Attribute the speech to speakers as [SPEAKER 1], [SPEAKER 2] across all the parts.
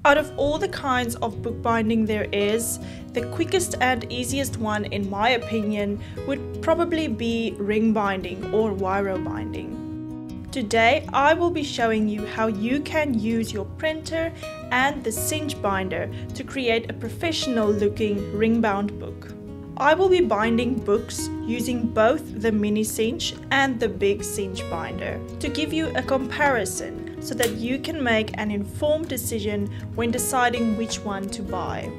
[SPEAKER 1] Out of all the kinds of bookbinding there is, the quickest and easiest one in my opinion would probably be ring binding or wire binding. Today I will be showing you how you can use your printer and the cinch binder to create a professional looking ring bound book. I will be binding books using both the Mini Cinch and the Big Cinch binder to give you a comparison so that you can make an informed decision when deciding which one to buy.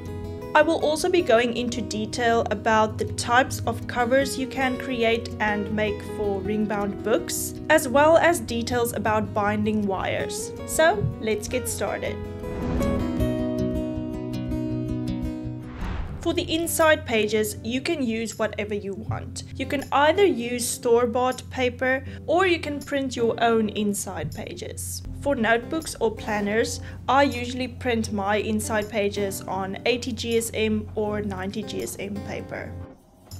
[SPEAKER 1] I will also be going into detail about the types of covers you can create and make for ring-bound books, as well as details about binding wires. So let's get started. For the inside pages, you can use whatever you want. You can either use store-bought paper or you can print your own inside pages. For notebooks or planners, I usually print my inside pages on 80 GSM or 90 GSM paper.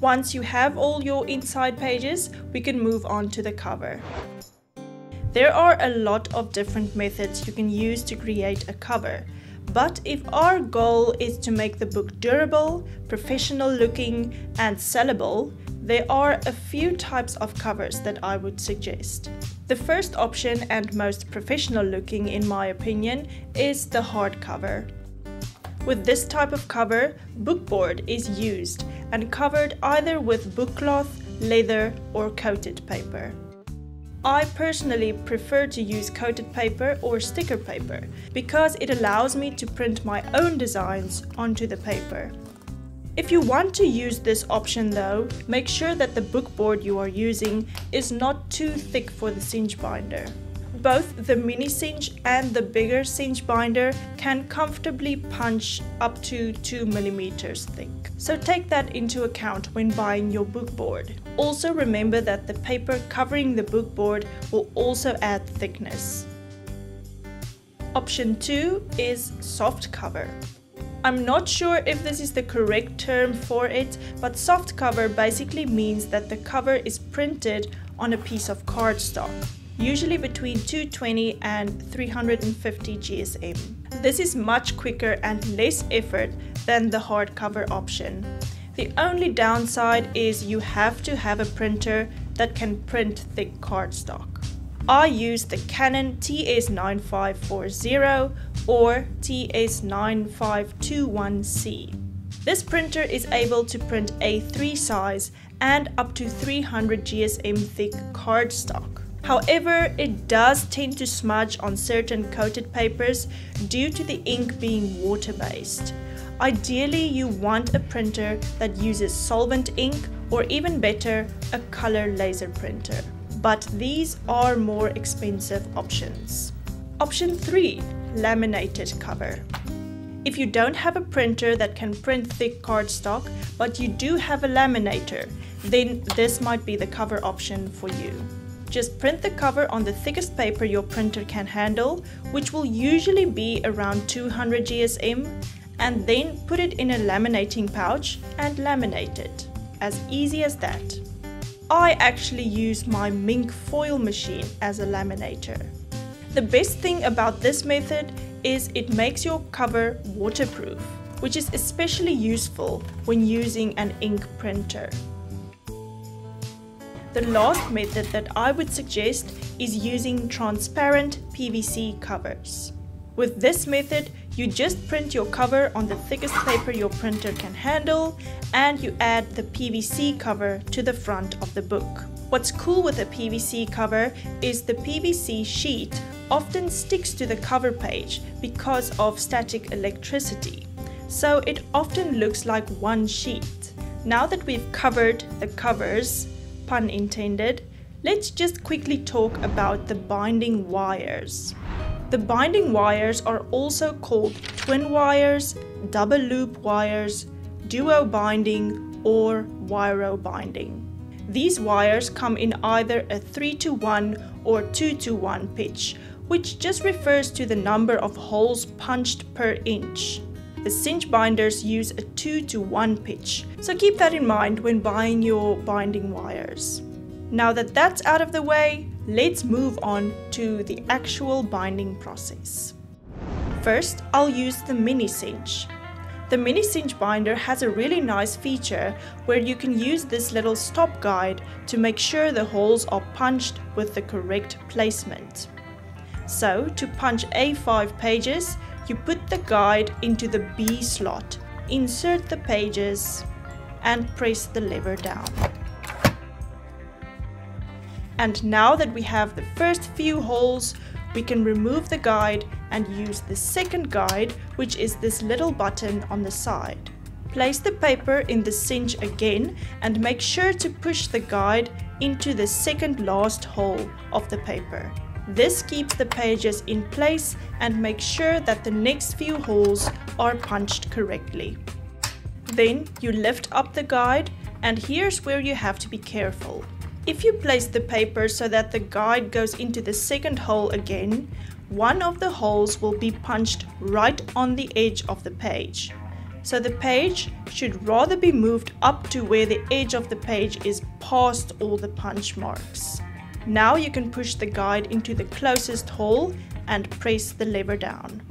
[SPEAKER 1] Once you have all your inside pages, we can move on to the cover. There are a lot of different methods you can use to create a cover. But if our goal is to make the book durable, professional looking and sellable, there are a few types of covers that I would suggest. The first option and most professional looking in my opinion is the hardcover. With this type of cover, bookboard is used and covered either with book cloth, leather or coated paper. I personally prefer to use coated paper or sticker paper because it allows me to print my own designs onto the paper. If you want to use this option though, make sure that the bookboard you are using is not too thick for the cinch binder. Both the Mini Cinch and the bigger cinch binder can comfortably punch up to 2 mm thick. So take that into account when buying your bookboard. Also remember that the paper covering the bookboard will also add thickness. Option 2 is soft cover. I'm not sure if this is the correct term for it, but soft cover basically means that the cover is printed on a piece of cardstock, usually between 220 and 350 GSM. This is much quicker and less effort than the hardcover option. The only downside is you have to have a printer that can print thick cardstock. I use the Canon TS9540 or TS9521C. This printer is able to print A3 size and up to 300 GSM thick cardstock. However, it does tend to smudge on certain coated papers due to the ink being water-based. Ideally, you want a printer that uses solvent ink or even better, a color laser printer. But these are more expensive options. Option 3, laminated cover. If you don't have a printer that can print thick cardstock, but you do have a laminator, then this might be the cover option for you. Just print the cover on the thickest paper your printer can handle, which will usually be around 200 GSM, and then put it in a laminating pouch and laminate it. As easy as that. I actually use my Mink foil machine as a laminator. The best thing about this method is it makes your cover waterproof, which is especially useful when using an ink printer. The last method that I would suggest is using transparent PVC covers. With this method, you just print your cover on the thickest paper your printer can handle and you add the PVC cover to the front of the book. What's cool with a PVC cover is the PVC sheet often sticks to the cover page because of static electricity. So it often looks like one sheet. Now that we've covered the covers, pun intended, let's just quickly talk about the binding wires. The binding wires are also called twin wires, double loop wires, duo binding, or wire binding. These wires come in either a 3:1 or 2:1 pitch, which just refers to the number of holes punched per inch. The cinch binders use a 2:1 pitch, so keep that in mind when buying your binding wires. Now that that's out of the way, let's move on to the actual binding process. First, I'll use the Mini Cinch. The Mini Cinch binder has a really nice feature where you can use this little stop guide to make sure the holes are punched with the correct placement. So, to punch A5 pages, you put the guide into the B slot, insert the pages, and press the lever down. And now that we have the first few holes, we can remove the guide and use the second guide, which is this little button on the side. Place the paper in the cinch again and make sure to push the guide into the second last hole of the paper. This keeps the pages in place and makes sure that the next few holes are punched correctly. Then you lift up the guide, and here's where you have to be careful. If you place the paper so that the guide goes into the second hole again, one of the holes will be punched right on the edge of the page. So the page should rather be moved up to where the edge of the page is past all the punch marks. Now you can push the guide into the closest hole and press the lever down.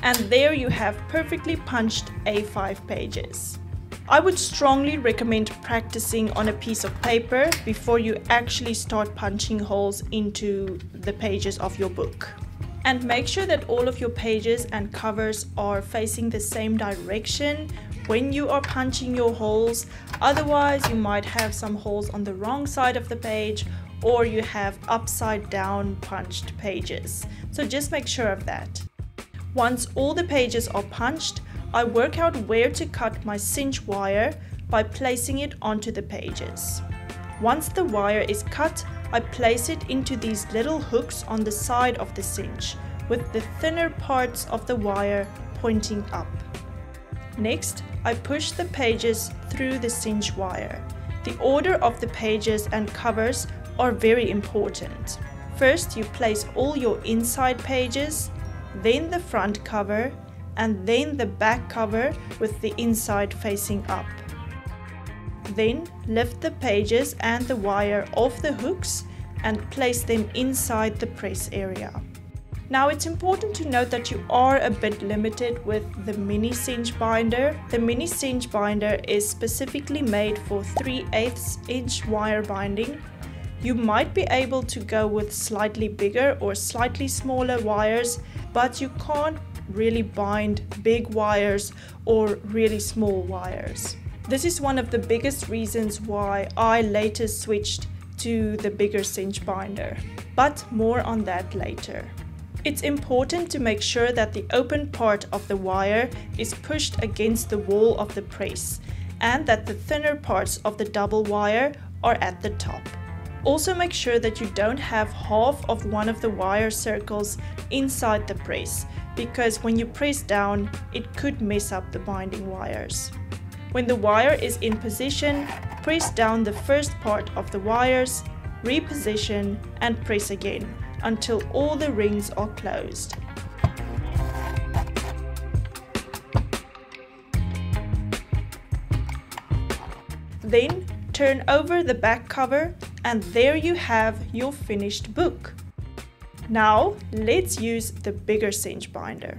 [SPEAKER 1] And there you have perfectly punched A5 pages. I would strongly recommend practicing on a piece of paper before you actually start punching holes into the pages of your book. And make sure that all of your pages and covers are facing the same direction when you are punching your holes. Otherwise, you might have some holes on the wrong side of the page, or you have upside down punched pages. So just make sure of that. Once all the pages are punched, I work out where to cut my cinch wire by placing it onto the pages. Once the wire is cut, I place it into these little hooks on the side of the cinch, with the thinner parts of the wire pointing up. Next, I push the pages through the cinch wire. The order of the pages and covers are very important. First, you place all your inside pages, then the front cover, and then the back cover with the inside facing up. Then lift the pages and the wire off the hooks and place them inside the press area. Now it's important to note that you are a bit limited with the Mini Cinch binder. The Mini Cinch binder is specifically made for 3/8 inch wire binding. You might be able to go with slightly bigger or slightly smaller wires, but you can't really bind big wires or really small wires. This is one of the biggest reasons why I later switched to the bigger cinch binder, but more on that later. It's important to make sure that the open part of the wire is pushed against the wall of the press and that the thinner parts of the double wire are at the top. Also make sure that you don't have half of one of the wire circles inside the press, because when you press down, it could mess up the binding wires. When the wire is in position, press down the first part of the wires, reposition and press again until all the rings are closed. Then turn over the back cover, and there you have your finished book. Now let's use the bigger cinch binder.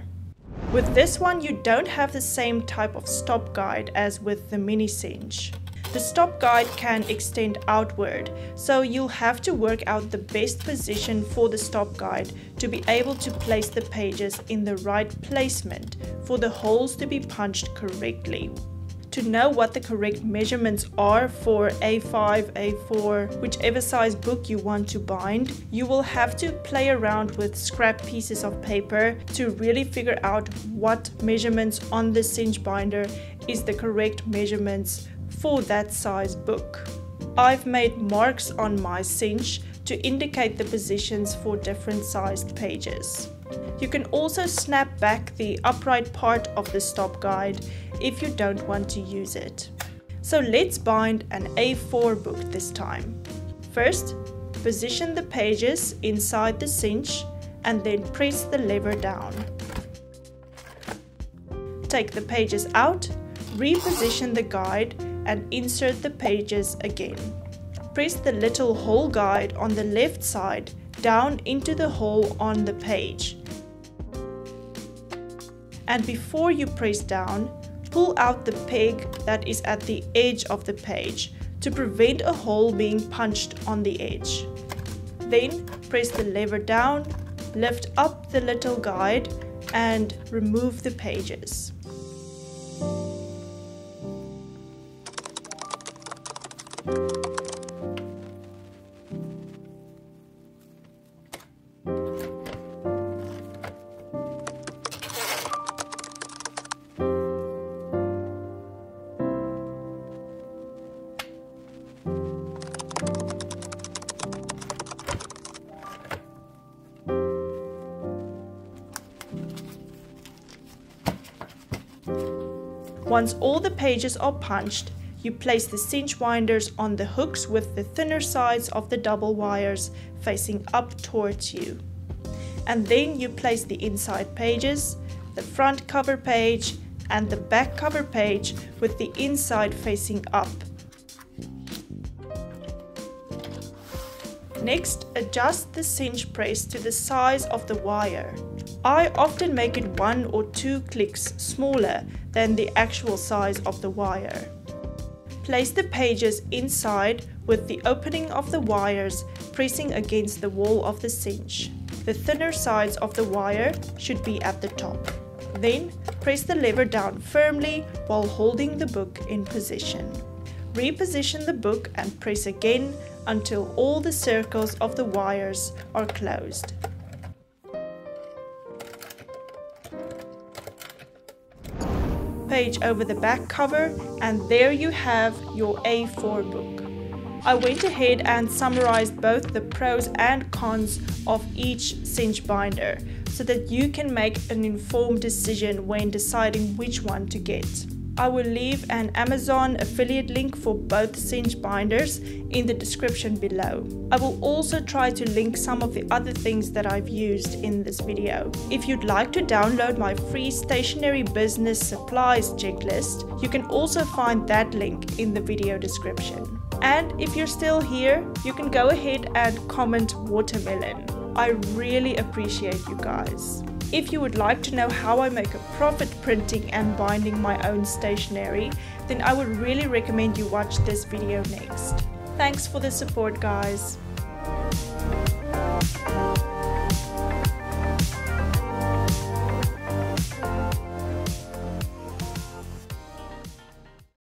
[SPEAKER 1] With this one, you don't have the same type of stop guide as with the Mini Cinch. The stop guide can extend outward, so you'll have to work out the best position for the stop guide to be able to place the pages in the right placement for the holes to be punched correctly. To know what the correct measurements are for A5, A4, whichever size book you want to bind, you will have to play around with scrap pieces of paper to really figure out what measurements on the cinch binder is the correct measurements for that size book. I've made marks on my cinch to indicate the positions for different sized pages. You can also snap back the upright part of the stop guide if you don't want to use it. So let's bind an A4 book this time. First, position the pages inside the cinch and then press the lever down. Take the pages out, reposition the guide and insert the pages again. Press the little hole guide on the left side down into the hole on the page. And before you press down, pull out the peg that is at the edge of the page to prevent a hole being punched on the edge. Then press the lever down, lift up the little guide and remove the pages. Once all the pages are punched, you place the cinch winders on the hooks with the thinner sides of the double wires facing up towards you. And then you place the inside pages, the front cover page and the back cover page with the inside facing up. Next, adjust the cinch press to the size of the wire. I often make it 1 or 2 clicks smaller than the actual size of the wire. Place the pages inside with the opening of the wires pressing against the wall of the cinch. The thinner sides of the wire should be at the top. Then press the lever down firmly while holding the book in position. Reposition the book and press again until all the circles of the wires are closed. Page over the back cover, and there you have your A4 book. I went ahead and summarized both the pros and cons of each cinch binder so that you can make an informed decision when deciding which one to get. I will leave an Amazon affiliate link for both cinch binders in the description below. I will also try to link some of the other things that I've used in this video. If you'd like to download my free stationery business supplies checklist, you can also find that link in the video description. And if you're still here, you can go ahead and comment watermelon. I really appreciate you guys. If you would like to know how I make a profit printing and binding my own stationery, then I would really recommend you watch this video next. Thanks for the support, guys.